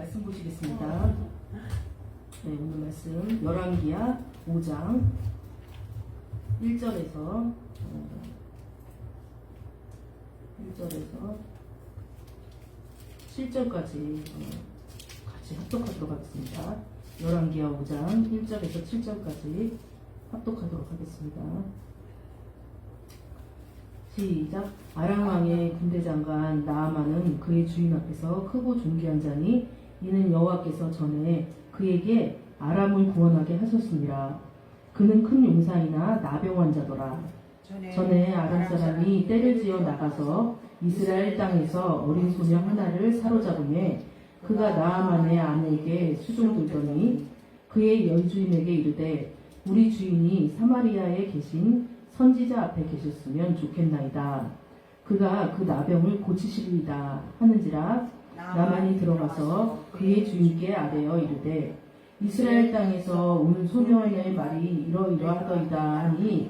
말씀 보시겠습니다. 네, 오늘 말씀 열왕기하 5장 1절에서 7절까지 같이 합독하도록 하겠습니다. 열왕기하 5장 1절에서 7절까지 합독하도록 하겠습니다. 시작. 아람 왕의 군대장관 나아만은 그의 주인 앞에서 크고 존귀한 자니 이는 여호와께서 전에 그에게 아람을 구원하게 하셨습니다. 그는 큰 용사이나 나병 환자더라. 전에 아람 사람이 떼를 지어 나가서 이스라엘 땅에서 어린 소녀 하나를 사로잡으매 그가 나아만의 아내에게 수종들더니 그의 여주인에게 이르되 우리 주인이 사마리아에 계신 선지자 앞에 계셨으면 좋겠나이다. 그가 그 나병을 고치시리이다 하는지라. 나만이 들어가서 그의 주인께 아뢰어 이르되 이스라엘 땅에서 오는 소년의 말이 이러이러하더이다 하니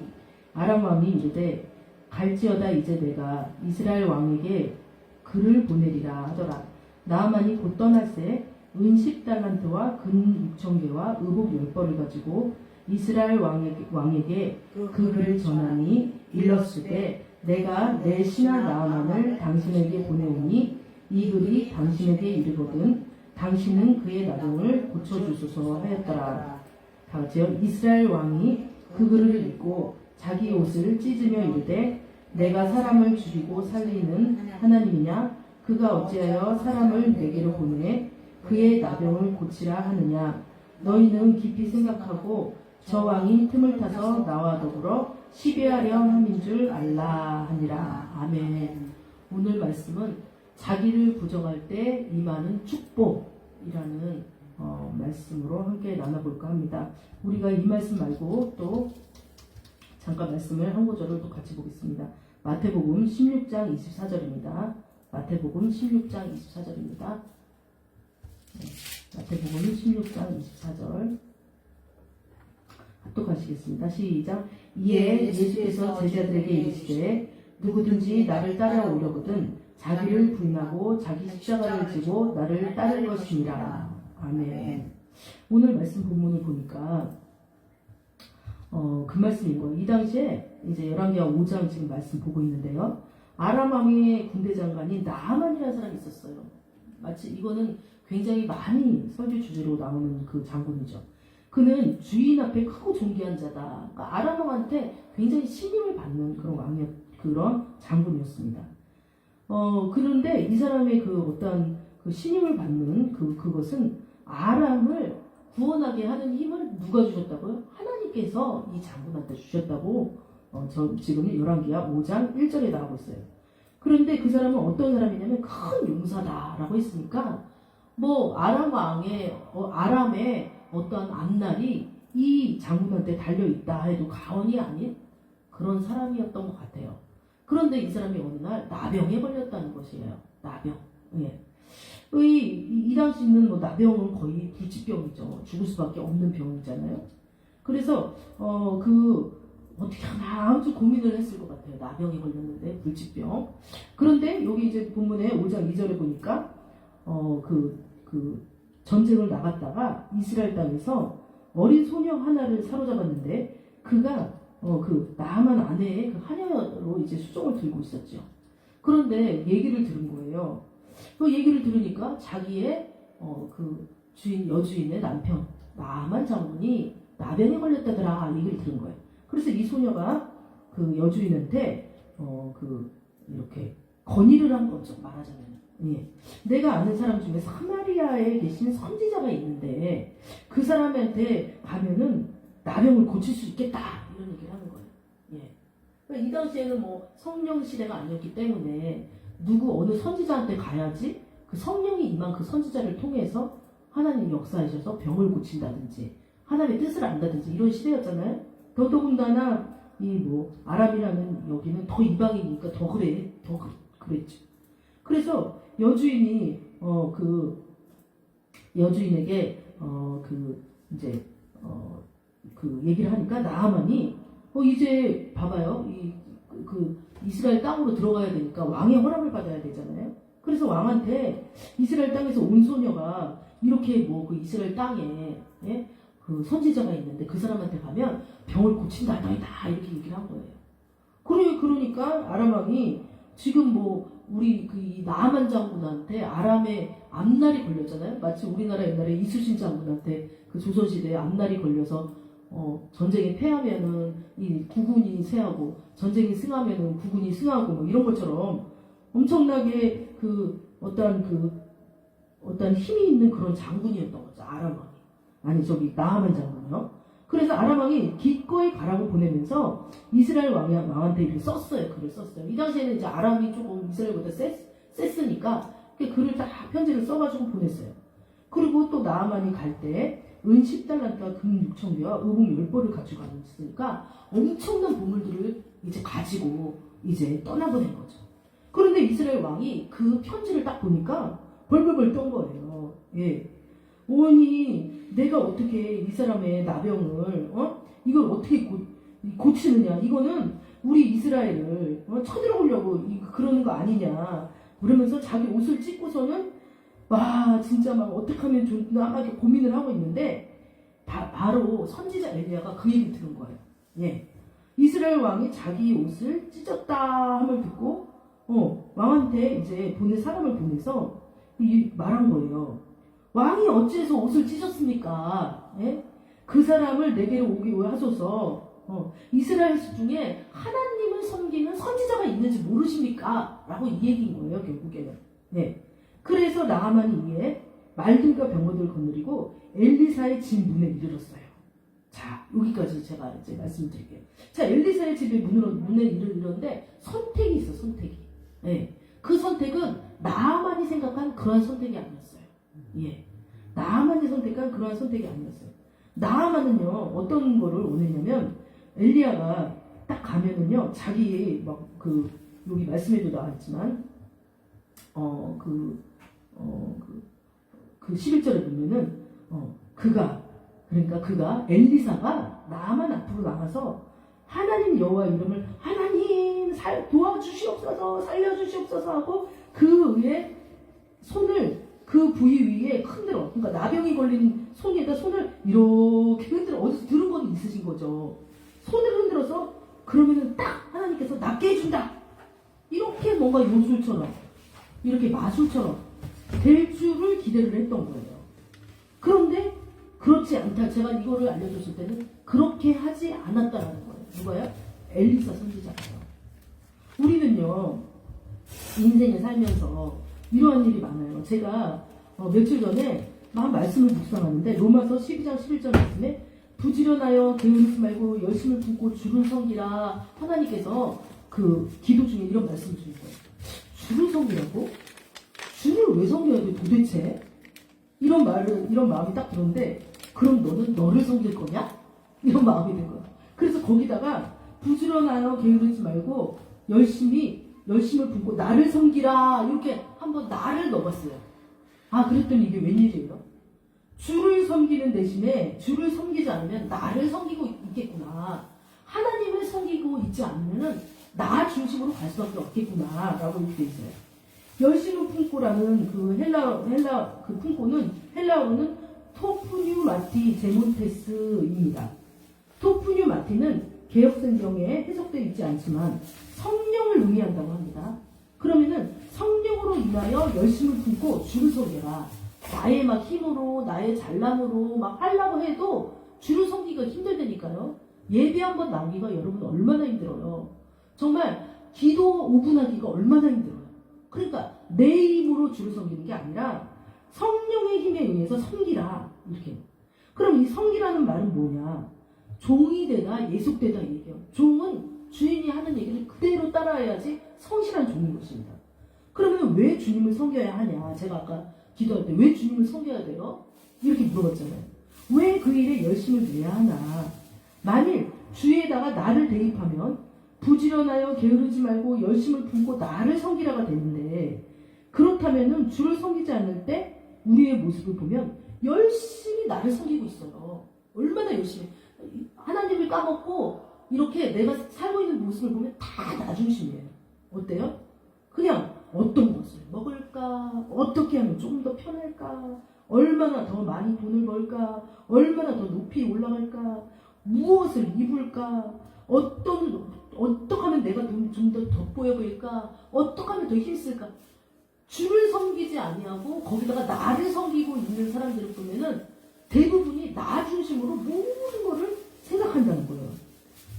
아람 왕이 이르되 갈지어다. 이제 내가 이스라엘 왕에게 글을 보내리라 하더라. 나만이 곧 떠날새 은 10달란트와 금 6,000개와 의복 10벌을 가지고 이스라엘 왕에게 그 글을 전하니 일렀으되 내가 내 신하 나아만을 당신에게 보내오니 이 글이 당신에게 이르거든 당신은 그의 나병을 고쳐주소서 하였더라. 다같이요. 이스라엘 왕이 그 글을 읽고 자기 옷을 찢으며 이르되 내가 사람을 죽이고 살리는 하나님이냐? 그가 어찌하여 사람을 내게로 보내 그의 나병을 고치라 하느냐? 너희는 깊이 생각하고 저 왕이 틈을 타서 나와 더불어 시비하려 함인 줄 알라 하니라. 아멘. 오늘 말씀은 자기를 부정할 때 임하는 축복이라는 말씀으로 함께 나눠볼까 합니다. 우리가 이 말씀 말고 또 잠깐 말씀을 한 구절을 또 같이 보겠습니다. 마태복음 16장 24절입니다. 마태복음 16장 24절입니다. 마태복음 16장 24절 합독하시겠습니다. 시작. 이에 예수께서 제자들에게 이르시되 누구든지 나를 따라오려거든 자기를 부인하고 자기 십자가를 지고 나를 따를 것이니라. 아멘. 오늘 말씀 본문을 보니까 그 말씀인 거예요. 이 당시에 이제 열왕기하 5장 지금 말씀 보고 있는데요. 아람 왕의 군대 장관이 나아만이라는 사람이 있었어요. 마치 이거는 굉장히 많이 설교 주제로 나오는 그 장군이죠. 그는 주인 앞에 크고 존귀한 자다. 그러니까 아람 왕한테 굉장히 신임을 받는 그런 장군이었습니다. 그런데 이 사람의 그 어떤 그 신임을 받는 그것은 아람을 구원하게 하는 힘을 누가 주셨다고요? 하나님께서 이 장군한테 주셨다고 지금 열왕기하 5장 1절에 나오고 있어요. 그런데 그 사람은 어떤 사람이냐면 큰 용사다라고 했으니까 뭐 아람의 어떤 앞날이 이 장군한테 달려있다 해도 과언이 아닌 그런 사람이었던 것 같아요. 그런데 이 사람이 어느 날 나병에 걸렸다는 것이에요. 나병. 예. 이 당시는 뭐 나병은 거의 불치병이죠. 죽을 수밖에 없는 병이잖아요. 그래서 어떻게 하나 아주 고민을 했을 것 같아요. 나병에 걸렸는데 불치병. 그런데 여기 이제 본문에 5장 2절에 보니까 전쟁을 나갔다가 이스라엘 땅에서 어린 소녀 하나를 사로잡았는데 그가 나아만 아내의 그 하녀로 이제 수종을 들고 있었죠. 그런데 얘기를 들은 거예요. 그 얘기를 들으니까 자기의 여주인의 남편 나아만 장군이 나병에 걸렸다더라 얘기를 들은 거예요. 그래서 이 소녀가 그 여주인한테 이렇게 건의를 한 거죠. 말하자면. 예. 내가 아는 사람 중에 사마리아에 계신 선지자가 있는데 그 사람한테 가면은 나병을 고칠 수 있겠다 이런 얘기를 하는 거예요. 예. 그러니까 이 당시에는 뭐 성령 시대가 아니었기 때문에 어느 선지자한테 가야지 그 성령이 임한 그 선지자를 통해서 하나님 역사하셔서 병을 고친다든지 하나님의 뜻을 안다든지 이런 시대였잖아요. 더더군다나 아람이라는 여기는 더 이방이니까 더 그랬죠. 그래서 여주인이 여주인에게 얘기를 하니까 나아만이 이제 봐봐요. 이스라엘 땅으로 들어가야 되니까 왕의 허락을 받아야 되잖아요. 그래서 왕한테 이스라엘 땅에서 온 소녀가 이렇게 뭐 그 이스라엘 땅에 예? 그 선지자가 있는데 그 사람한테 가면 병을 고친다 너희다 이렇게 얘기를 한 거예요. 그러니까 아람 왕이 지금 뭐 우리 그 이 나아만 장군한테 아람의 암날이 걸렸잖아요. 마치 우리나라 옛날에 이순신 장군한테 그 조선시대에 암날이 걸려서 전쟁에 패하면은 이 국군이 패하고 전쟁이 승하면은 국군이 승하고 뭐 이런 것처럼 엄청나게 어떤 힘이 있는 그런 장군이었던 거죠. 아람 왕이. 아니 저기 나아만 장군이요. 그래서 아람 왕이 기꺼이 가라고 보내면서 이스라엘 왕한테 이렇게 썼어요. 글을 썼어요. 이 당시에는 이제 아람이 조금 이스라엘보다 셌으니까 글을 다 편지를 써가지고 보냈어요. 그리고 또 나아만이 갈 때 은 10달란트와 금 6,000개와 의복 10벌을 가지고 갔으니까 엄청난 보물들을 이제 가지고 이제 떠나보낸 거죠. 그런데 이스라엘 왕이 그 편지를 딱 보니까 벌벌벌 떤 거예요. 예. 오니 내가 어떻게 이 사람의 나병을 이걸 어떻게 고치느냐? 이거는 우리 이스라엘을 쳐들어오려고 그러는 거 아니냐? 그러면서 자기 옷을 찢고서는 와 진짜 막 어떻게 하면 좋나 막 이렇게 고민을 하고 있는데 바로 선지자 엘리야가 그 얘기 들은 거예요. 예. 이스라엘 왕이 자기 옷을 찢었다 함을 듣고 왕한테 이제 사람을 보내서 말한 거예요. 왕이 어찌해서 옷을 찢었습니까? 예? 그 사람을 내게로 오게 하소서. 이스라엘 중에 하나님을 섬기는 선지자가 있는지 모르십니까? 라고 이 얘기인 거예요, 결국에는. 예. 그래서 나아만이 이에 말들과 병거들을 거느리고 엘리사의 집 문에 이르렀어요. 자, 여기까지 제가 이제 말씀드릴게요. 자, 엘리사의 집에 문에 이르렀는데 선택이 있어, 선택이. 예. 그 선택은 나아만이 생각한 그러한 선택이 아니었어요. 예. 나아만이 선택한 그러한 선택이 아니었어요. 나아만은요, 어떤 거를 원했냐면, 엘리야가 딱 가면은요, 자기, 여기 말씀에도 나왔지만, 11절에 보면은, 그가, 엘리사가 나아만 앞으로 나가서, 하나님 여호와 이름을, 하나님, 도와주시옵소서, 살려주시옵소서 하고, 그 위에 손을 그 부위 위에 흔들어. 그러니까 나병이 걸린 손에다 손을 이렇게 흔들어. 어디서 들은 건 있으신 거죠. 손을 흔들어서 그러면은 딱 하나님께서 낫게 해준다. 이렇게 뭔가 요술처럼 이렇게 마술처럼 될 줄을 기대를 했던 거예요. 그런데 그렇지 않다. 제가 이거를 알려줬을 때는 그렇게 하지 않았다라는 거예요. 누가요? 엘리사 선지자가요. 우리는요 인생을 살면서 이러한 일이 많아요. 제가 며칠 전에 막 말씀을 묵상하는데 로마서 12장 11절 말씀에 부지런하여 게으르지 말고 열심을 품고 주를 섬기라. 하나님께서 그 기도 중에 이런 말씀을 주는 거예요. 주를 섬기라고? 주를 왜 섬겨야 돼 도대체? 이런 마음이 딱 들었는데 그럼 너는 너를 섬길 거냐? 이런 마음이 든 거야. 그래서 거기다가 부지런하여 게으르지 말고 열심을 품고 나를 섬기라 이렇게 한번 나를 넣어봤어요. 그랬더니 이게 웬일이에요? 주를 섬기는 대신에 주를 섬기지 않으면 나를 섬기고 있겠구나. 하나님을 섬기고 있지 않으면은 나 중심으로 갈 수밖에 없겠구나 라고 이렇게 돼 있어요. 열심을 품고라는 그 헬라 그 품고는 헬라어로는 토프뉴마티 제몬테스입니다. 토프뉴마티는 개역성경에 해석되어 있지 않지만 성령을 의미한다고 합니다. 그러면은 성령으로 인하여 열심을 품고 주를 섬겨라. 나의 막 힘으로 나의 잘남으로 막 하려고 해도 주를 섬기기가 힘들다니까요. 예배 한번 나오기가 여러분 얼마나 힘들어요. 정말 기도 5분 하기가 얼마나 힘들어요. 그러니까 내 힘으로 주를 섬기는 게 아니라 성령의 힘에 의해서 섬기라 이렇게. 그럼 이 섬기라는 말은 뭐냐? 종이 되다 예속되다 얘기해요. 종은 주인이 하는 얘기를 그대로 따라해야지 성실한 종인 것입니다. 그러면 왜 주님을 섬겨야 하냐? 제가 아까 기도할 때 왜 주님을 섬겨야 돼요? 이렇게 물어봤잖아요. 왜 그 일에 열심을 내야 하나? 만일 주에다가 나를 대입하면 부지런하여 게으르지 말고 열심을 품고 나를 섬기라가 되는데 그렇다면은 주를 섬기지 않을 때 우리의 모습을 보면 열심히 나를 섬기고 있어요. 얼마나 열심히 하나님을 까먹고 이렇게 내가 살고 있는 모습을 보면 다 나 중심이에요. 어때요? 그냥 어떤 것을 먹을까? 어떻게 하면 조금 더 편할까? 얼마나 더 많이 돈을 벌까? 얼마나 더 높이 올라갈까? 무엇을 입을까? 어떻게 하면 내가 좀 더 돋보여 보일까? 어떻게 하면 더 힘쓸까? 주를 섬기지 아니하고 거기다가 나를 섬기고 있는 사람들을 보면은 대부분이 나 중심으로 모든 것을 생각한다는 거예요.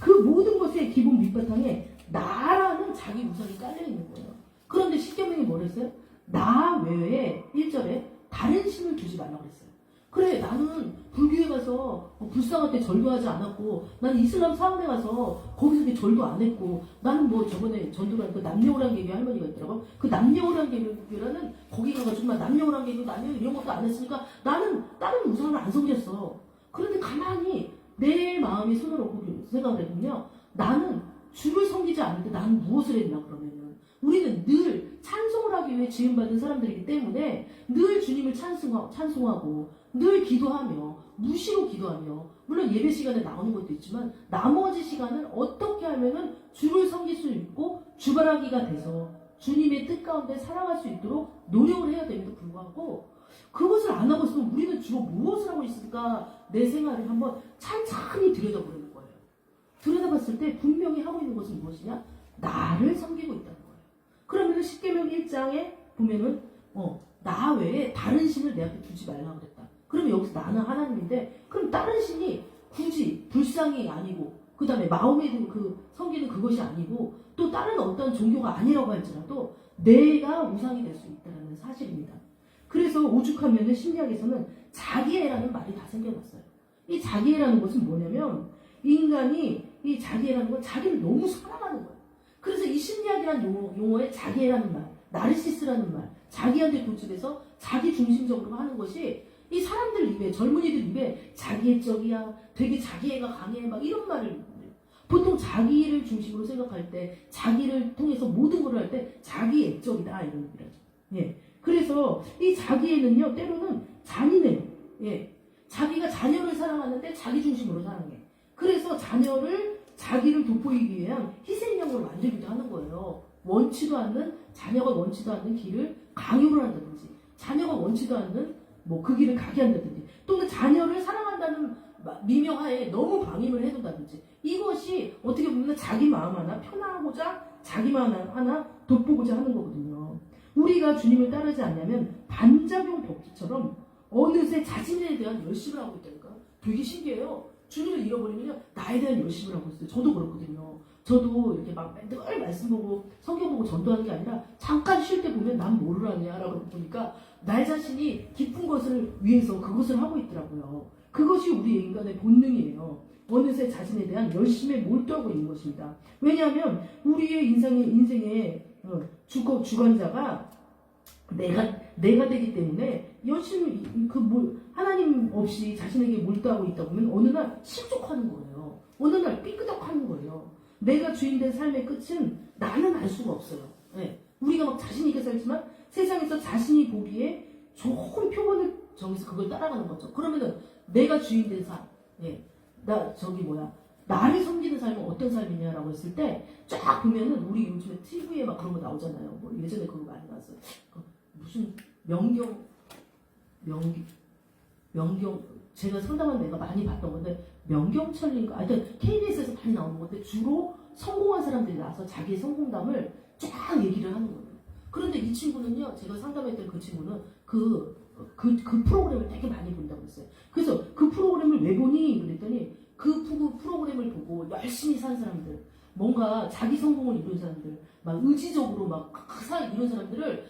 그 모든 것의 기본 밑바탕에 나라는 자기 우상이 깔려 있는 거예요. 그런데 십계명이 뭐랬어요? 나 외에 1절에 다른 신을 두지 말라고 그랬어요. 그래, 나는 불교에 가서 불상할 때 절도 하지 않았고, 나는 이슬람 사원에 가서 거기서 절도 안 했고, 나는 뭐 저번에 전도라는 그 남녀오랑개교 할머니가 있더라고. 그 남녀오랑개교라는 거기 가서 정말 남녀오랑개교 이런 것도 안 했으니까 나는 다른 우상을 안 섬겼어. 그런데 가만히 내 마음이 손을 얹고 생각을 해보면요, 나는 주를 섬기지 않는데 나는 무엇을 했나 그러면은 우리는 늘 찬송을 하기 위해 지음받은 사람들이기 때문에 늘 주님을 찬송하고 늘 기도하며 무시로 기도하며 물론 예배 시간에 나오는 것도 있지만 나머지 시간은 어떻게 하면은 주를 섬길 수 있고 주바라기가 돼서 주님의 뜻 가운데 살아갈 수 있도록 노력을 해야 됨에도 불구하고 그것을 안 하고 있으면 우리는 주로 무엇을 하고 있을까 내 생활을 한번 찬찬히 들여다보는 거예요. 들여다봤을 때 분명히 하고 있는 것은 무엇이냐? 나를 섬기고 있다는 거예요. 그러면 십계명 1장에 보면은 나 외에 다른 신을 내 앞에 두지 말라고 그랬다. 그러면 여기서 나는 하나님인데 그럼 다른 신이 굳이 불상이 아니고 그 다음에 마음에 그 섬기는 그것이 아니고 또 다른 어떤 종교가 아니라고 할지라도 내가 우상이 될 수 있다는 사실입니다. 그래서 오죽하면 심리학에서는 자기애라는 말이 다 생겨났어요. 이 자기애라는 것은 뭐냐면 인간이 이 자기애라는 건 자기를 너무 사랑하는 거예요. 그래서 이 심리학이라는 용어에 자기애라는 말, 나르시스라는 말, 자기한테 도출해서 자기 중심적으로 하는 것이 이 사람들 입에, 젊은이들 입에 자기애적이야, 되게 자기애가 강해, 막 이런 말을 보통 자기를 중심으로 생각할 때, 자기를 통해서 모든 걸 할 때 자기애적이다 이런 의미라죠. 예. 그래서 이 자기애는요 때로는 잔인해요. 예. 자기가 자녀를 사랑하는데 자기 중심으로 사랑해. 그래서 자기를 돋보이기 위한 희생양으로 만들기도 하는 거예요. 자녀가 원치도 않는 길을 강요를 한다든지, 자녀가 원치도 않는 그 길을 가게 한다든지, 또는 자녀를 사랑한다는 미명하에 너무 방임을 해둔다든지, 이것이 어떻게 보면 자기 마음 하나 편하고자 자기 마음 하나 돋보고자 하는 거거든요. 우리가 주님을 따르지 않냐면 반작용 법칙처럼 어느새 자신에 대한 열심을 하고 있다니까. 되게 신기해요. 주님을 잃어버리면 나에 대한 열심을 하고 있어요. 저도 그렇거든요. 저도 이렇게 막 늘 말씀 보고 성경 보고 전도하는 게 아니라 잠깐 쉴 때 보면 난 뭐를 하냐라고 보니까 나 자신이 깊은 것을 위해서 그것을 하고 있더라고요. 그것이 우리 인간의 본능이에요. 어느새 자신에 대한 열심에 몰두하고 있는 것입니다. 왜냐하면 우리의 인생의 주관자가 내가 되기 때문에 열심히 하나님 없이 자신에게 몰두하고 있다 보면 어느 날 실족하는 거예요. 어느 날 삐끄덕하는 거예요. 내가 주인된 삶의 끝은 나는 알 수가 없어요. 네. 우리가 막 자신 있게 살지만 세상에서 자신이 보기에 좋은 표본을 정해서 그걸 따라가는 거죠. 그러면은 내가 주인된 삶, 네. 나를 섬기는 삶은 어떤 삶이냐라고 했을 때 쫙 보면은 우리 요즘에 TV에 막 그런 거 나오잖아요. 예전에 그거 많이 나왔어요. 무슨 명경 제가 상담한 데가 많이 봤던 건데 명경철인가 하여튼 KBS에서 많이 나오는 건데 주로 성공한 사람들이 나와서 자기의 성공담을 쫙 얘기를 하는 거예요. 그런데 이 친구는요, 제가 상담했던 그 친구는 그 프로그램을 되게 많이 본다고 했어요. 그래서 그 프로그램을 왜 보니? 그랬더니 그 프로그램을 보고 열심히 산 사람들, 뭔가 자기 성공을 이룬 사람들, 막 의지적으로 막 이룬 사람들을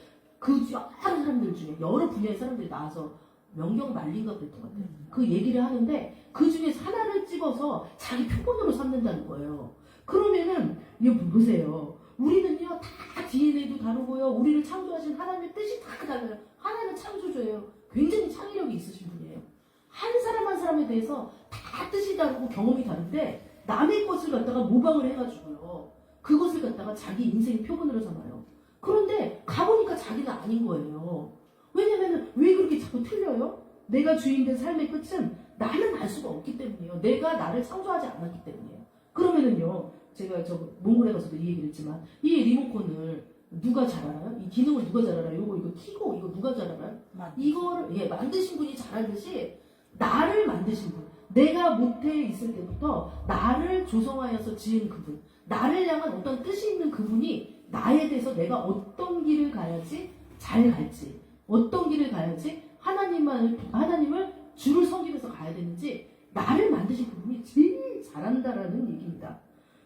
여러 사람들 중에 여러 분야의 사람들이 나와서 명경말린가 그랬던 것 같아요. 그 얘기를 하는데 그 중에 하나를 집어서 자기 표본으로 삼는다는 거예요. 그러면은 이거 보세요. 우리는요 다 DNA도 다르고요. 우리를 창조하신 하나님의 뜻이 다 달라요. 하나는 창조주예요. 굉장히 창의력이 있으신 분이에요. 한 사람 한 사람에 대해서 다 뜻이 다르고 경험이 다른데 남의 것을 갖다가 모방을 해가지고요. 그것을 갖다가 자기 인생의 표본으로 삼아요. 그런데 가보니까 자기는 아닌 거예요. 왜냐면 왜 그렇게 자꾸 틀려요? 내가 주인된 삶의 끝은 나는 알 수가 없기 때문이에요. 내가 나를 창조하지 않았기 때문이에요. 그러면은요, 제가 몽골에 가서도 이 얘기를 했지만 이 리모컨을 누가 잘 알아요? 이 기능을 누가 잘 알아요? 이거 키고 이거 누가 잘 알아요? 이거를 만드신 분이 잘 알듯이 나를 만드신 분, 내가 모태에 있을 때부터 나를 조성하여서 지은 그분, 나를 향한 어떤 뜻이 있는 그분이 나에 대해서 내가 어떤 길을 가야지 잘 갈지, 어떤 길을 가야지 하나님을 주를 섬기면서 가야 되는지 나를 만드신 그분이 제일 잘한다라는 얘기입니다.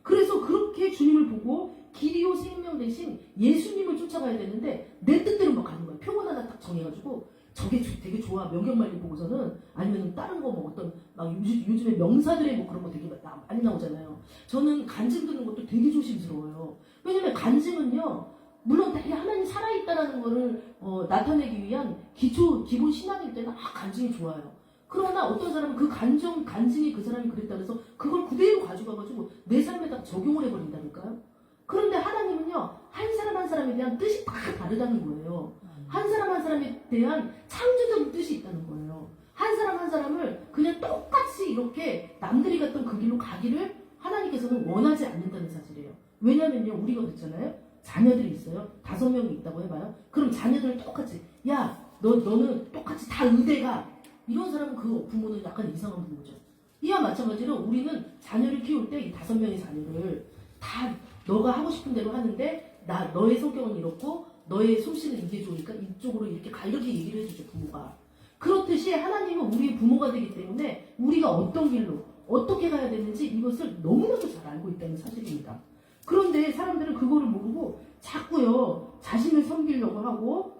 그래서 그렇게 주님을 보고 길이요 생명 대신 예수님을 쫓아가야 되는데 내 뜻대로 막 가는 거야. 표본 하나 딱 정해가지고 저게 되게 좋아. 명경말리 보고서는 아니면 다른 거 뭐 어떤 막 요즘에 명사들의 뭐 그런 거 되게 많이 나오잖아요. 저는 간증 듣는 것도 되게 조심스러워요. 왜냐면 간증은요, 물론 하나님 살아있다라는 거를 나타내기 위한 기본 신앙일 때는 간증이 좋아요. 그러나 어떤 사람은 그 간증이 그 사람이 그랬다 그래서 그걸 그대로 가져가가지고 내 삶에다 적용을 해버린다니까요. 그런데 하나님은요, 한 사람 한 사람에 대한 뜻이 다 다르다는 거예요. 한 사람 한 사람에 대한 창조적인 뜻이 있다는 거예요. 한 사람 한 사람을 그냥 똑같이 이렇게 남들이 갔던 그 길로 가기를 하나님께서는 원하지 않는다는 사실이에요. 왜냐면요, 우리가 그랬잖아요. 자녀들이 있어요. 5명이 있다고 해봐요. 그럼 자녀들을 똑같이, 야, 너는 똑같이 다 의대가. 이런 사람은 그 부모는 약간 이상한 부모죠. 이와 마찬가지로 우리는 자녀를 키울 때 이 5명의 자녀를 다 너가 하고 싶은 대로 하는데 너의 성격은 이렇고 너의 솜씨는 이게 좋으니까 이쪽으로 이렇게 가, 이렇게 얘기를 해주죠, 부모가. 그렇듯이 하나님은 우리의 부모가 되기 때문에 우리가 어떤 길로 어떻게 가야 되는지 이것을 너무나도 잘 알고 있다는 사실입니다. 그런데 사람들은 그거를 모르고 자꾸요 자신을 섬기려고 하고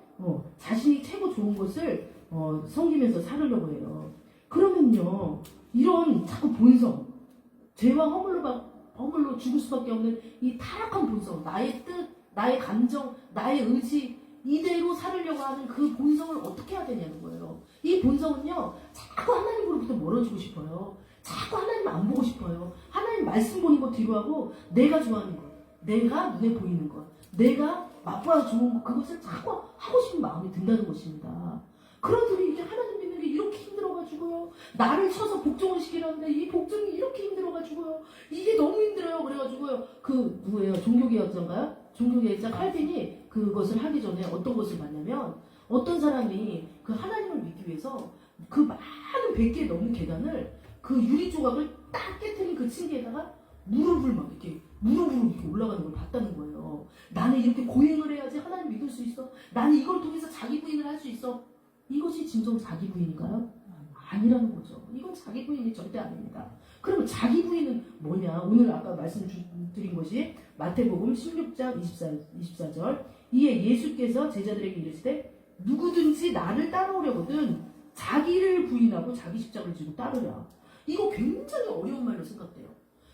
자신이 최고 좋은 것을 섬기면서 살으려고 해요. 그러면요, 이런 자꾸 본성, 죄와 허물로 죽을 수밖에 없는 이 타락한 본성, 나의 뜻, 나의 감정, 나의 의지, 이대로 살으려고 하는 그 본성을 어떻게 해야 되냐는 거예요. 이 본성은요, 자꾸 하나님으로부터 멀어지고 싶어요. 자꾸 하나님 안 보고 싶어요. 하나님 말씀 보는 거 뒤로 하고 내가 좋아하는 것, 내가 눈에 보이는 것, 내가 맛보아 좋은 것, 그것을 자꾸 하고 싶은 마음이 든다는 것입니다. 그러더니 이제 하나님 믿는 게 이렇게 힘들어가지고요. 나를 쳐서 복종을 시키려는데 이 복종이 이렇게 힘들어가지고요. 이게 너무 힘들어요. 그래가지고요. 누구예요? 종교개혁자인가요? 종교개혁자 칼빈이 그것을 하기 전에 어떤 것을 봤냐면 어떤 사람이 그 하나님을 믿기 위해서 그 많은 100개 넘는 계단을 그 유리 조각을 딱 깨트린 그 층계에다가 무릎을 이렇게 올라가는 걸 봤다는 거예요. 나는 이렇게 고행을 해야지 하나님 믿을 수 있어. 나는 이걸 통해서 자기 부인을 할 수 있어. 이것이 진정 자기 부인인가요? 아니라는 거죠. 이건 자기 부인이 절대 아닙니다. 그러면 자기 부인은 뭐냐? 오늘 아까 말씀드린 것이 마태복음 16장 24절. 이에 예수께서 제자들에게 이르시되 누구든지 나를 따라오려거든 자기를 부인하고 자기 십자가를 지고 따르라. 이거 굉장히 어려운 말로 생각돼요.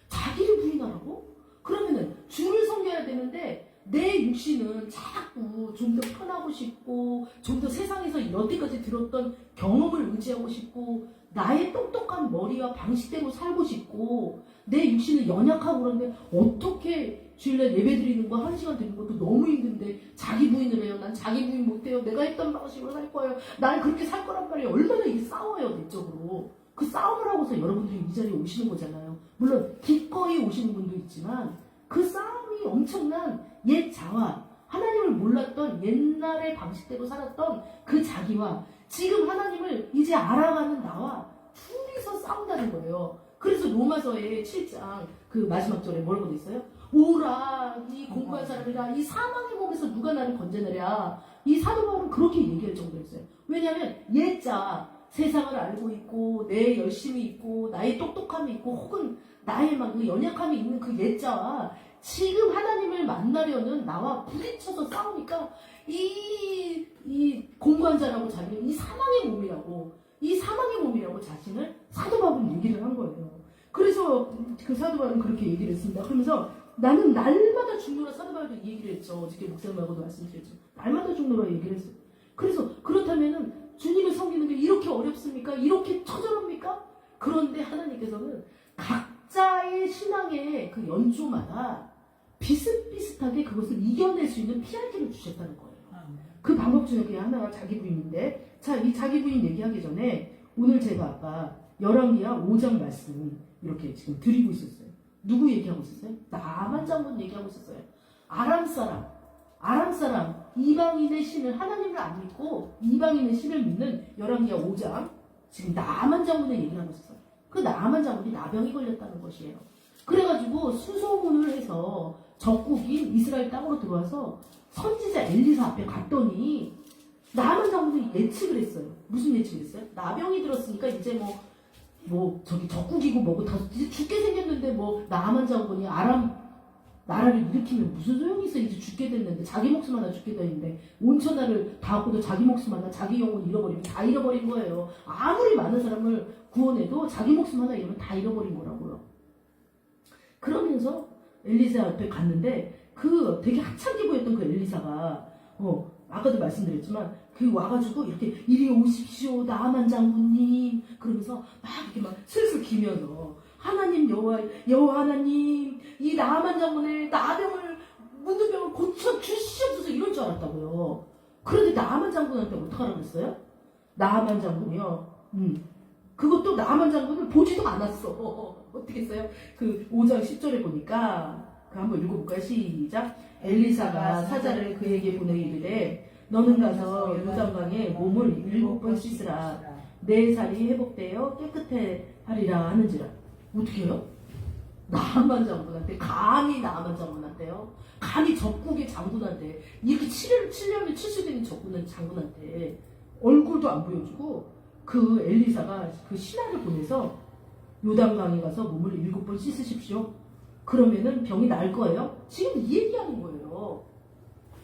자기를 부인하라고? 그러면은 주를 섬겨야 되는데 내 육신은 자꾸 좀 더 편하고 싶고 좀 더 세상에서 여태까지 들었던 경험을 의지하고 싶고 나의 똑똑한 머리와 방식대로 살고 싶고 내 육신은 연약하고 그런데 어떻게 주일날 예배 드리는 거 1시간 드리는 것도 너무 힘든데 자기 부인을 해요. 난 자기 부인 못해요. 내가 했던 방식으로 살 거예요. 난 그렇게 살 거란 말이에요. 얼마나 이게 싸워요, 내적으로. 그 싸움을 하고서 여러분들이 이 자리에 오시는 거잖아요. 물론 기꺼이 오시는 분도 있지만 그 싸움이 엄청난 옛 자와 하나님을 몰랐던 옛날의 방식대로 살았던 그 자기와 지금 하나님을 이제 알아가는 나와 둘이서 싸운다는 거예요. 그래서 로마서의 7장 그 마지막 절에 뭐라고 돼 있어요? 오라 이 공부한 사람이라 이 사망의 몸에서 누가 나를 건져내랴. 이 사도 바울은 그렇게 얘기할 정도였어요. 왜냐하면 옛자 세상을 알고 있고 내 열심이 있고 나의 똑똑함이 있고 혹은 나의 막 그 연약함이 있는 그 옛자와 지금 하나님을 만나려는 나와 부딪혀서 싸우니까 이 공부한 자라고 자기는 이 사망의 몸이라고 자신을 사도 바울은 얘기를 한 거예요. 그래서 그 사도 바울은 그렇게 얘기를 했습니다. 그러면서 나는 날마다 죽노라. 사도 바울도 얘기를 했죠. 어저께 목사님하고도 말씀드렸죠. 날마다 죽노라 얘기를 했어요. 그래서 그렇다면은 주님을 섬기는 게 이렇게 어렵습니까? 이렇게 처절합니까? 그런데 하나님께서는 각자의 신앙의 그 연조마다 비슷비슷하게 그것을 이겨낼 수 있는 피할기를 주셨다는 거예요. 그 방법 중에 그게 하나가 자기 부인인데, 자, 이 자기 부인 얘기하기 전에 오늘 제가 아까 열왕기하 5장 말씀 이렇게 지금 드리고 있었어요. 누구 얘기하고 있었어요? 나만 장군 얘기하고 있었어요. 아람 아람 사람, 이방인의 신을, 하나님을 안 믿고 이방인의 신을 믿는 열왕기하 5장, 지금 나아만 장군의 얘기를 하고 있어요. 그 나아만 장군이 나병이 걸렸다는 것이에요. 그래가지고 수소문을 해서 적국인 이스라엘 땅으로 들어와서 선지자 엘리사 앞에 갔더니 나아만 장군이 예측을 했어요. 무슨 예측을 했어요? 나병이 들었으니까 이제 저기 적국이고 뭐고 다 죽게 생겼는데 나아만 장군이 아람 나라를 일으키면 무슨 소용이 있어. 이제 죽게 됐는데 자기 목숨 하나 죽게 됐는데 온 천하를 다 얻고도 자기 목숨 하나 자기 영혼 잃어버리면 다 잃어버린 거예요. 아무리 많은 사람을 구원해도 자기 목숨 하나 잃으면 다 잃어버린 거라고요. 그러면서 엘리사 앞에 갔는데 그 되게 하찮게 보였던 그 엘리사가 아까도 말씀드렸지만 그 와가지고 이렇게 이리 오십시오 나아만 장군님 그러면서 막 이렇게 막 슬슬 기면서 하나님 여호와 하나님 이 나아만 장군의 나병을 문둥병을 고쳐 주시옵소서 이럴 줄 알았다고요. 그런데 나아만 장군한테 어떡하라고 그랬어요? 나아만 장군이요. 그것도 나아만 장군을 보지도 않았어. 어떻게 했어요? 그 5장 10절에 보니까 한번 읽어볼까요? 시작. 엘리사가 사자를 그에게 보내 이르되 너는 가서 요단강에 몸을 7번 씻으라. 내 살이 회복되어 깨끗해 하리라 하는지라. 어떻게 해요? 나아만 장군한테 감히 나아만 장군한테요. 감히 적국의 장군한테 이렇게 7년을 70년이 적군한 장군한테 얼굴도 안 보여주고 그 엘리사가 그 신하를 보내서 요단강에 가서 몸을 7번 씻으십시오. 그러면은 병이 날 거예요. 지금 이 얘기하는 거예요.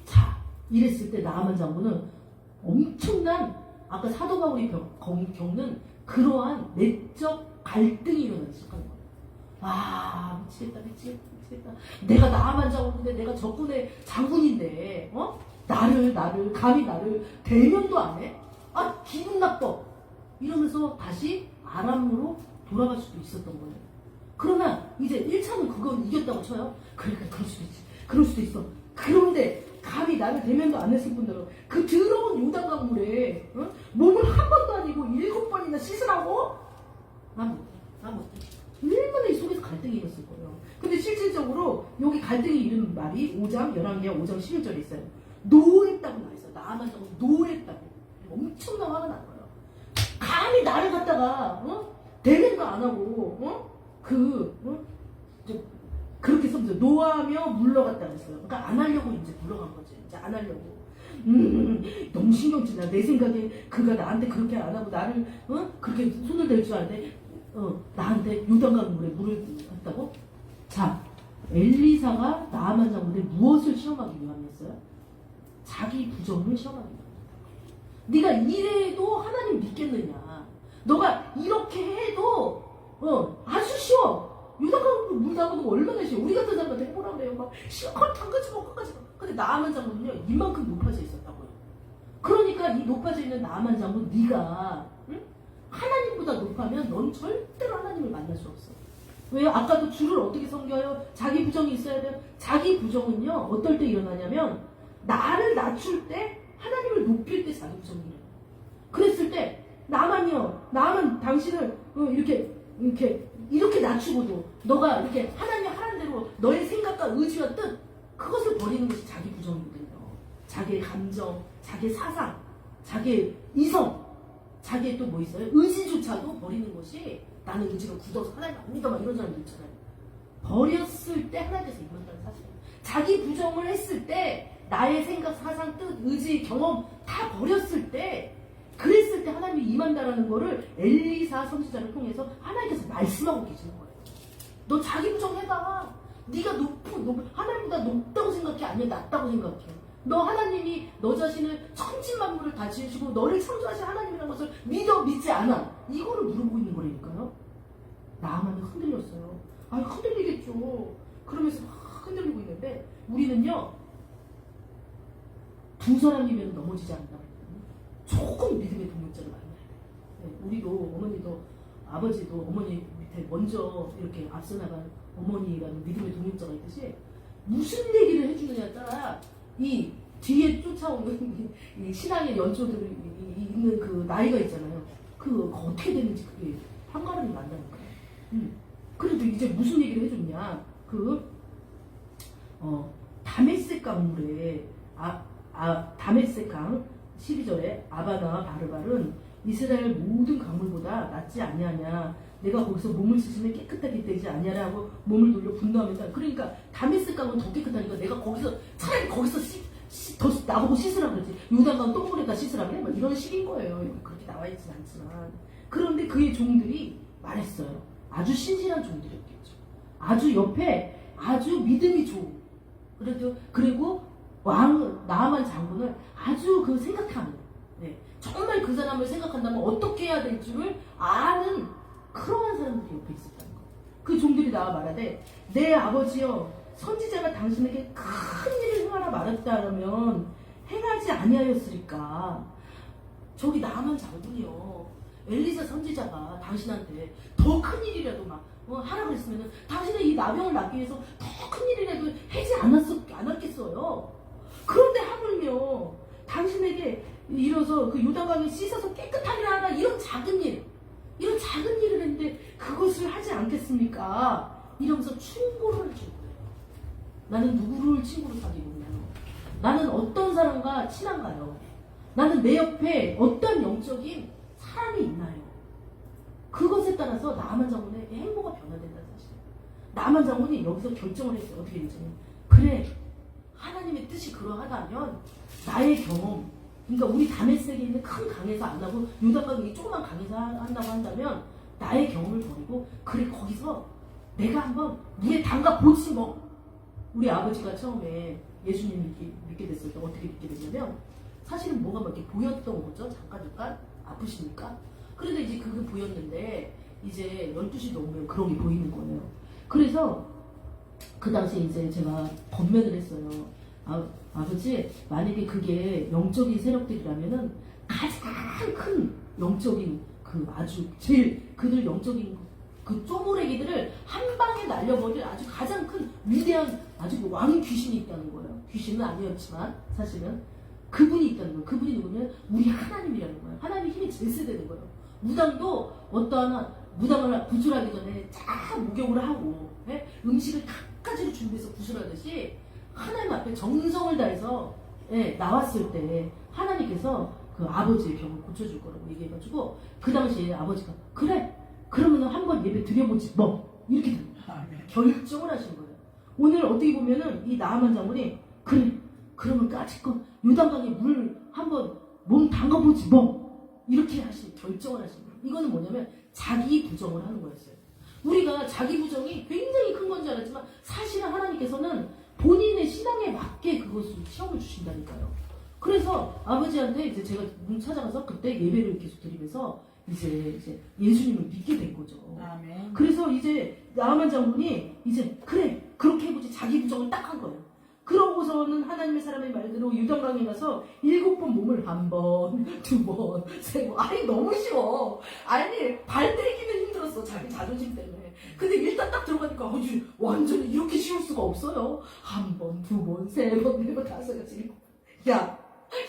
자, 이랬을 때 나아만 장군은 엄청난 아까 사도 바울이 겪는 그러한 내적 갈등이 일어나기 시작하는 거예요. 아, 미치겠다. 내가 나아만 장군인데 내가 적군의 장군인데 나를 감히 나를 대면도 안 해? 아, 기분 나빠. 이러면서 다시 아람으로 돌아갈 수도 있었던 거예요. 그러나 이제 1차는 그건 이겼다고 쳐요. 그러니까 그럴 수도 있지. 그럴 수도 있어. 그런데 감히 나를 대면도 안 했을 뿐더러 그 더러운 요단강 물에 몸을 한 번도 아니고 7번이나 씻으라고? 나 못해. 얼마나 이 속에서 갈등이 일었을 거예요. 근데 실질적으로 여기 갈등이 일은 말이 5장 11개와 5장 11절에 있어요. 노했다고 나와있어요. 나아만 장군 노했다고. 엄청난 화가 난 거예요. 감히 나를 갖다가 대면도 안 하고 그렇게 해서 노하며 물러갔다 그랬어요. 그러니까 안 하려고 이제 물러간 거지. 이제 안 하려고. 너무 신경쓰나. 내 생각에 그가 나한테 그렇게 안 하고 나를 그렇게 손을 댈 줄 아는데 나한테 요단강 물에 물을 했다고? 자, 엘리사가 나아만 장군의 무엇을 시험하기 위함이었어요? 자기 부정을 시험하기 위함이었다. 네가 이래도 하나님 믿겠느냐? 너가 이렇게 해도 아주 쉬워. 요단강 물 나가도 얼마나 쉬워. 우리 같은 사람한테 해보라 그래요. 막 실컷 담가지 먹고까지. 근데 나아만 장군은요 이만큼 높아져 있었다고요. 그러니까 이 높아져 있는 나아만 장군 네가 하나님보다 높아면 넌 절대로 하나님을 만날 수 없어. 왜요? 아까도 주를 어떻게 섬겨요? 자기 부정이 있어야 돼요. 자기 부정은요 어떨 때 일어나냐면 나를 낮출 때 하나님을 높일 때 자기 부정이 일어나요. 그랬을 때 나만 당신을 이렇게 낮추고도 너가 이렇게 하나님 하라는 대로 너의 생각과 의지와 뜻 그것을 버리는 것이 자기 부정이거든요. 자기의 감정, 자기의 사상, 자기의 이성, 자기의 또 뭐 있어요? 의지조차도 버리는 것이 나는 의지가 굳어서 하나님 안 믿어 막 이런 사람들 있잖아요. 버렸을 때 하나님께서 임한다는 사실이에요. 자기 부정을 했을 때 나의 생각, 사상, 뜻, 의지, 경험 다 버렸을 때 그랬을 때 하나님이 임한다라는 거를 엘리사 선지자를 통해서 하나님께서 말씀하고 계시는 거예요. 너 자기 부정해봐. 네가 하나님보다 높다고 생각해? 아니면 낮다고 생각해? 너 하나님이 너 자신을 천지만물을 다 지으시고 너를 창조하신 하나님이라는 것을 믿지 않아? 이거를 물어보고 있는 거라니까요. 나만은 흔들렸어요. 흔들리겠죠. 그러면서 막 흔들리고 있는데 우리는요 두 사람이면 넘어지지 않는다. 조금 믿음의 동력자를 만나야 돼. 네, 우리도 어머니도 아버지도 어머니 밑에 먼저 이렇게 앞서 나간 어머니라는 믿음의 동력자가 있듯이 무슨 얘기를 해주느냐에 따라 이 뒤에 쫓아오는 이 신앙의 연초들이 있는 그 나이가 있잖아요. 그거 어떻게 되는지 그게 한가름이 난다니까요. 그래도 이제 무슨 얘기를 해줬냐. 다메섹 강물에 다메섹강 12절에 아바나와 바르발은 이스라엘 모든 강물보다 낫지 아니하냐. 내가 거기서 몸을 씻으면 깨끗하게 되지 아니하냐고 몸을 돌려 분노하면서, 그러니까 다메섹강은 더 깨끗하니까 내가 거기서 차라리 거기서 더 나보고 씻으라 그러지. 요단강 똥물에다 씻으라 그래? 막 이런 식인 거예요. 여기 그렇게 나와 있진 않지만. 그런데 그의 종들이 말했어요. 아주 신실한 종들이었겠죠. 아주 옆에 아주 믿음이 좋은. 그리고 나아만 장군을 아주 그 생각하는. 네. 정말 그 사람을 생각한다면 어떻게 해야 될 줄을 아는 그러한 사람들이 옆에 있었다는 거예요. 그 종들이 나와 말하되, 내 아버지여, 선지자가 당신에게 큰 일을 행하라 말했다면 행하지 아니하였으리까. 저기 나아만 장군이요, 엘리사 선지자가 당신한테 더 큰 일이라도 하라 그랬으면 당신의 이 나병을 낫기 위해서 더 큰 일이라도 하지 않았겠어요. 그런데 하물며 당신에게 일어서 그 요단강에 씻어서 깨끗하게 하라, 이런 작은 일을 했는데 그것을 하지 않겠습니까? 이러면서 충고를 해준 거예요. 나는 누구를 친구로 사귀고 있나요? 나는 어떤 사람과 친한가요? 나는 내 옆에 어떤 영적인 사람이 있나요? 그것에 따라서 나아만 장군의 행보가 변화된다는 사실. 나아만 장군이 여기서 결정을 했어요. 어떻게 했냐면, 그래, 하나님의 뜻이 그러하다면 나의 경험, 그러니까 우리 다메섹에 있는 큰 강에서 안 하고 요단강이 조그만 강에서 한다고 한다면 나의 경험을 버리고, 그래, 거기서 내가 한번 물에 담가 보지 뭐. 우리 아버지가 처음에 예수님 믿게 됐을 때 어떻게 믿게 됐냐면, 사실은 뭐가 막 이렇게 보였던 거죠. 잠깐 아프시니까. 그런데 이제 그게 보였는데 이제 12시 넘으면 그런 게 보이는 거예요. 그래서 그 당시에 이제 제가 권면을 했어요. 아버지, 만약에 그게 영적인 세력들이라면은 가장 큰 영적인 아주 제일 그들 영적인 그 쪼무레기들을 한 방에 날려버릴 아주 가장 큰 위대한 아주 왕 귀신이 있다는 거예요. 귀신은 아니었지만 사실은 그분이 있다는 거예요. 그분이 누구냐면 우리 하나님이라는 거예요. 하나님의 힘이 제일 세다는 거예요. 무당도 어떠한 무당을 구출하기 전에 쫙 목욕을 하고, 네? 음식을 갖가지로 준비해서 구출하듯이 하나님 앞에 정성을 다해서 나왔을 때 하나님께서 그 아버지의 병을 고쳐줄 거라고 얘기해가지고, 그 당시에 아버지가 그래, 그러면 한번 예배 드려보지 뭐, 이렇게 결정을 하신 거예요. 오늘 어떻게 보면은 이 나아만 장군이 그래, 그러면 까짓것 요단강에 물 한번 몸 담가보지 뭐, 이렇게 결정을 하신 거예요. 이거는 뭐냐면 자기 부정을 하는 거였어요. 우리가 자기 부정이 굉장히 큰 건 줄 알았지만 사실은 하나님께서는 본인의 신앙에 맞게 그것을 시험을 주신다니까요. 그래서 아버지한테 이제 제가 찾아가서 그때 예배를 계속 드리면서 이제 예수님을 믿게 된 거죠. 아멘. 그래서 이제 나아만 장군이 이제 그래, 그렇게 해보지, 자기 부정을 딱 한 거예요. 그러고서는 하나님의 사람의 말대로 요단강에 가서 7번 몸을 1번, 2번, 3번. 아니, 너무 쉬워. 아니, 발 들이기는 힘들었어. 자기 자존심 때문에. 근데 일단 딱 들어가니까 완전히 이렇게 쉬울 수가 없어요. 1번, 2번, 3번, 4번, 5번, 7번. 야,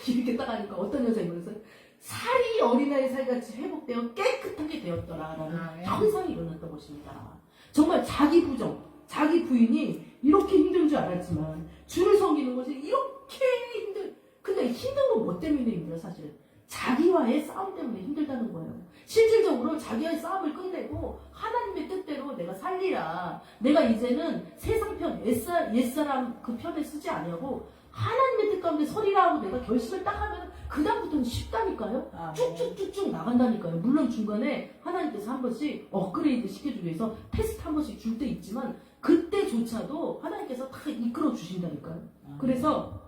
이렇게 딱 하니까 어떤 여자가 그래서 살이 어린아이 살같이 회복되어 깨끗하게 되었더라라는 현상이 일어났던 것입니다. 정말 자기 부정, 자기 부인이 이렇게 힘든 줄 알았지만 주를 섬기는 것이 이렇게 근데 힘든 건 뭐 때문에 힘들어? 사실은 자기와의 싸움 때문에 힘들다는 거예요. 실질적으로 자기와의 싸움을 끝내고 하나님의 뜻대로 내가 살리라, 내가 이제는 세상 편, 옛사람 그 편에 쓰지 아니하고 하나님의 뜻 가운데 서리라 하고 내가 결심을 딱 하면 그 다음부터는 쉽다니까요. 쭉쭉쭉쭉 나간다니까요. 물론 중간에 하나님께서 한 번씩 업그레이드 시켜주기 위해서 테스트 한 번씩 줄 때 있지만 그때조차도 하나님께서 다 이끌어 주신다니까요. 그래서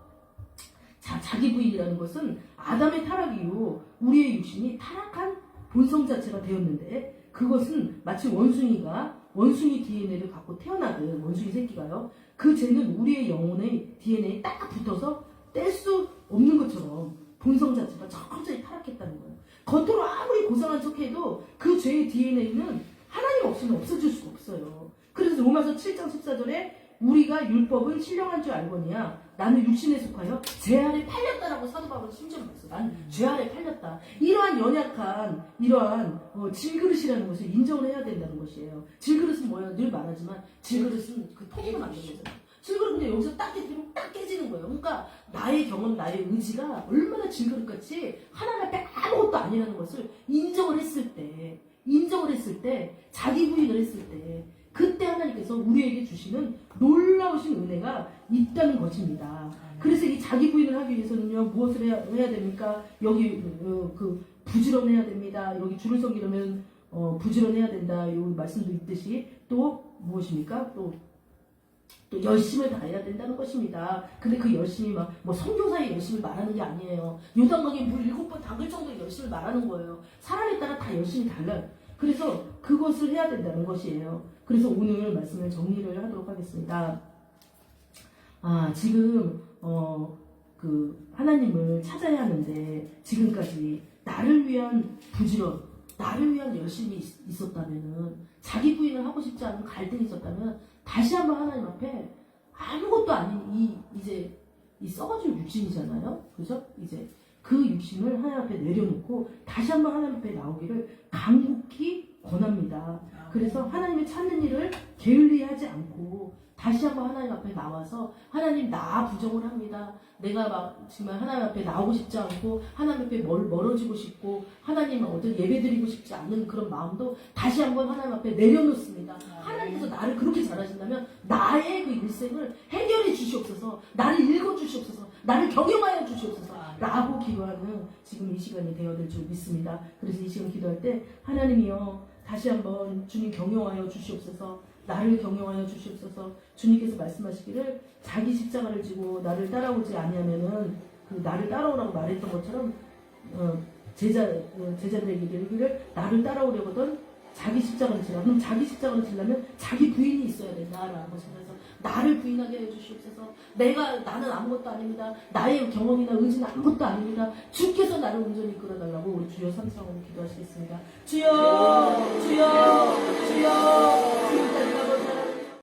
자기 부인이라는 것은 아담의 타락 이후 우리의 육신이 타락한 본성 자체가 되었는데, 그것은 마치 원숭이 DNA를 갖고 태어나든 원숭이 새끼가요, 그 죄는 우리의 영혼의 DNA에 딱 붙어서 뗄 수 없는 것처럼 본성 자체가 천천히 타락했다는 거예요. 겉으로 아무리 고상한 척해도 그 죄의 DNA는 하나님 없이는 없어질 수가 없어요. 그래서 로마서 7장 14절에 우리가 율법은 신령한 줄 알거니와 나는 육신에 속하여 죄 아래 팔렸다라고 사도 바울은 심지어 말했어. 나는 죄 아래 팔렸다. 이러한 연약한 질그릇이라는 것을 인정을 해야 된다는 것이에요. 질그릇은 뭐예요? 늘 말하지만 질그릇은 그 통으로 만든 거잖아요. 질그릇인데 여기서 딱 깨지면 딱 깨지는 거예요. 그러니까 나의 경험, 나의 의지가 얼마나 질그릇같이 하나님 앞에 아무것도 아니라는 것을 인정을 했을 때, 자기 부인을 했을 때, 그때 하나님께서 우리에게 주시는 놀라우신 은혜가 있다는 것입니다. 그래서 이 자기 부인을 하기 위해서는요, 무엇을 해야 됩니까? 여기 부지런해야 됩니다. 여기 줄을 서기려면 부지런해야 된다. 이 말씀도 있듯이 또 무엇입니까? 또 열심을 다해야 된다는 것입니다. 근데 그 열심이 막 선교사의 열심을 말하는 게 아니에요. 요단강에 물 7번 담글 정도의 열심을 말하는 거예요. 사람에 따라 다 열심이 달라요. 그래서 그것을 해야 된다는 것이에요. 그래서 오늘 말씀을 정리를 하도록 하겠습니다. 지금 하나님을 찾아야 하는데 지금까지 나를 위한 부지런, 나를 위한 열심이 있었다면은, 자기 부인을 하고 싶지 않은 갈등이 있었다면 다시 한번 하나님 앞에 아무것도 아닌 이제 썩어질 육신이잖아요. 그죠? 이제 그 육신을 하나님 앞에 내려놓고 다시 한번 하나님 앞에 나오기를 간곡히 권합니다. 그래서 하나님을 찾는 일을 게을리하지 않고 다시 한번 하나님 앞에 나와서 하나님 나 부정을 합니다. 내가 막 정말 하나님 앞에 나오고 싶지 않고 하나님 앞에 멀어지고 싶고 하나님을 어떤 예배드리고 싶지 않는 그런 마음도 다시 한번 하나님 앞에 내려놓습니다. 하나님께서 나를 그렇게 잘하신다면 나의 그 일생을 해결해 주시옵소서, 나를 읽어주시옵소서, 나를 경영하여 주시옵소서 라고 기도하는 지금 이 시간이 되어야 될 줄 믿습니다. 그래서 이 시간 기도할 때 하나님이여 다시 한번 주님 경영하여 주시옵소서, 나를 경영하여 주시옵소서. 주님께서 말씀하시기를 자기 십자가를 지고 나를 따라오지 아니하면은 나를 따라오라고 말했던 것처럼 제자들에게 이르기를 나를 따라오려거든 자기 십자가를 지라. 그럼 자기 십자가를 지려면 자기 부인이 있어야 된다라고 생각해서 나를 부인하게 해주시옵소서. 나는 아무것도 아닙니다. 나의 경험이나 의지는 아무것도 아닙니다. 주께서 나를 온전히 이끌어달라고 우리 주여 삼성으로 기도하시겠습니다. 주여